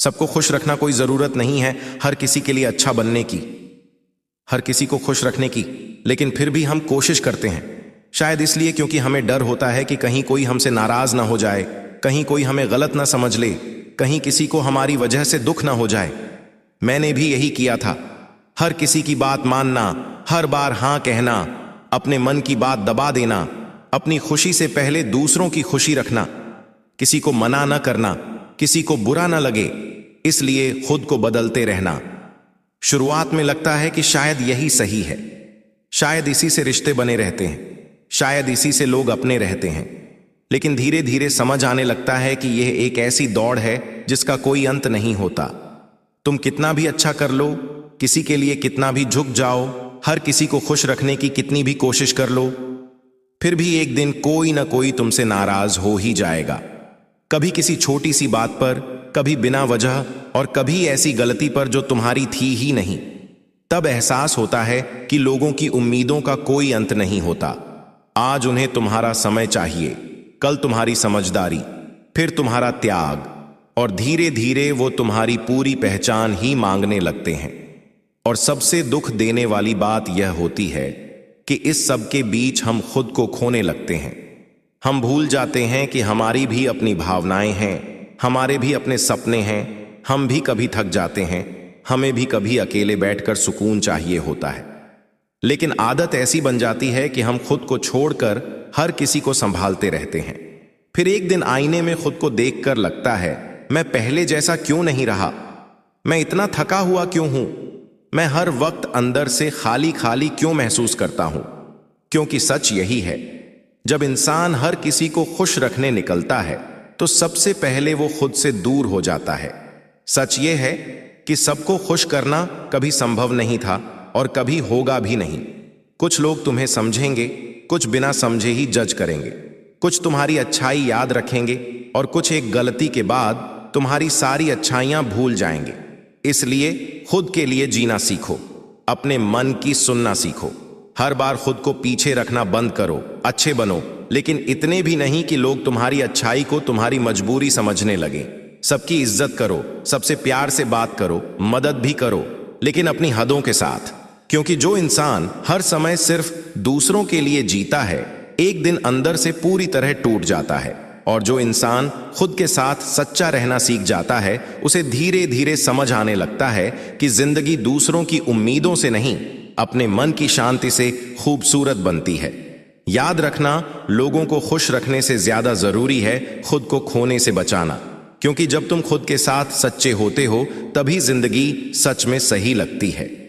सबको खुश रखना कोई ज़रूरत नहीं है हर किसी के लिए अच्छा बनने की, हर किसी को खुश रखने की, लेकिन फिर भी हम कोशिश करते हैं। शायद इसलिए क्योंकि हमें डर होता है कि कहीं कोई हमसे नाराज़ ना हो जाए, कहीं कोई हमें गलत ना समझ ले, कहीं किसी को हमारी वजह से दुख ना हो जाए। मैंने भी यही किया था। हर किसी की बात मानना, हर बार हाँ कहना, अपने मन की बात दबा देना, अपनी खुशी से पहले दूसरों की खुशी रखना, किसी को मना न करना, किसी को बुरा न लगे, इसलिए खुद को बदलते रहना। शुरुआत में लगता है कि शायद यही सही है, शायद इसी से रिश्ते बने रहते हैं, शायद इसी से लोग अपने रहते हैं, लेकिन धीरे धीरे समझ आने लगता है कि यह एक ऐसी दौड़ है जिसका कोई अंत नहीं होता। तुम कितना भी अच्छा कर लो, किसी के लिए कितना भी झुक जाओ, हर किसी को खुश रखने की कितनी भी कोशिश कर लो, फिर भी एक दिन कोई ना कोई तुमसे नाराज हो ही जाएगा। कभी किसी छोटी सी बात पर, कभी बिना वजह, और कभी ऐसी गलती पर जो तुम्हारी थी ही नहीं। तब एहसास होता है कि लोगों की उम्मीदों का कोई अंत नहीं होता। आज उन्हें तुम्हारा समय चाहिए, कल तुम्हारी समझदारी, फिर तुम्हारा त्याग, और धीरे धीरे वो तुम्हारी पूरी पहचान ही मांगने लगते हैं। और सबसे दुख देने वाली बात यह होती है कि इस सब के बीच हम खुद को खोने लगते हैं। हम भूल जाते हैं कि हमारी भी अपनी भावनाएं हैं, हमारे भी अपने सपने हैं, हम भी कभी थक जाते हैं, हमें भी कभी अकेले बैठकर सुकून चाहिए होता है। लेकिन आदत ऐसी बन जाती है कि हम खुद को छोड़कर हर किसी को संभालते रहते हैं। फिर एक दिन आईने में खुद को देखकर लगता है, मैं पहले जैसा क्यों नहीं रहा, मैं इतना थका हुआ क्यों हूं, मैं हर वक्त अंदर से खाली खाली क्यों महसूस करता हूं। क्योंकि सच यही है, जब इंसान हर किसी को खुश रखने निकलता है तो सबसे पहले वो खुद से दूर हो जाता है। सच ये है कि सबको खुश करना कभी संभव नहीं था और कभी होगा भी नहीं। कुछ लोग तुम्हें समझेंगे, कुछ बिना समझे ही जज करेंगे, कुछ तुम्हारी अच्छाई याद रखेंगे और कुछ एक गलती के बाद तुम्हारी सारी अच्छाइयां भूल जाएंगे। इसलिए खुद के लिए जीना सीखो, अपने मन की सुनना सीखो। हर बार खुद को पीछे रखना बंद करो, अच्छे बनो, लेकिन इतने भी नहीं कि लोग तुम्हारी अच्छाई को तुम्हारी मजबूरी समझने लगे। सबकी इज्जत करो, सबसे प्यार से बात करो, मदद भी करो, लेकिन अपनी हदों के साथ। क्योंकि जो इंसान हर समय सिर्फ दूसरों के लिए जीता है, एक दिन अंदर से पूरी तरह टूट जाता है। और जो इंसान खुद के साथ सच्चा रहना सीख जाता है, उसे धीरे धीरे समझ आने लगता है कि जिंदगी दूसरों की उम्मीदों से नहीं, अपने मन की शांति से खूबसूरत बनती है। याद रखना, लोगों को खुश रखने से ज्यादा जरूरी है खुद को खोने से बचाना। क्योंकि जब तुम खुद के साथ सच्चे होते हो, तभी जिंदगी सच में सही लगती है।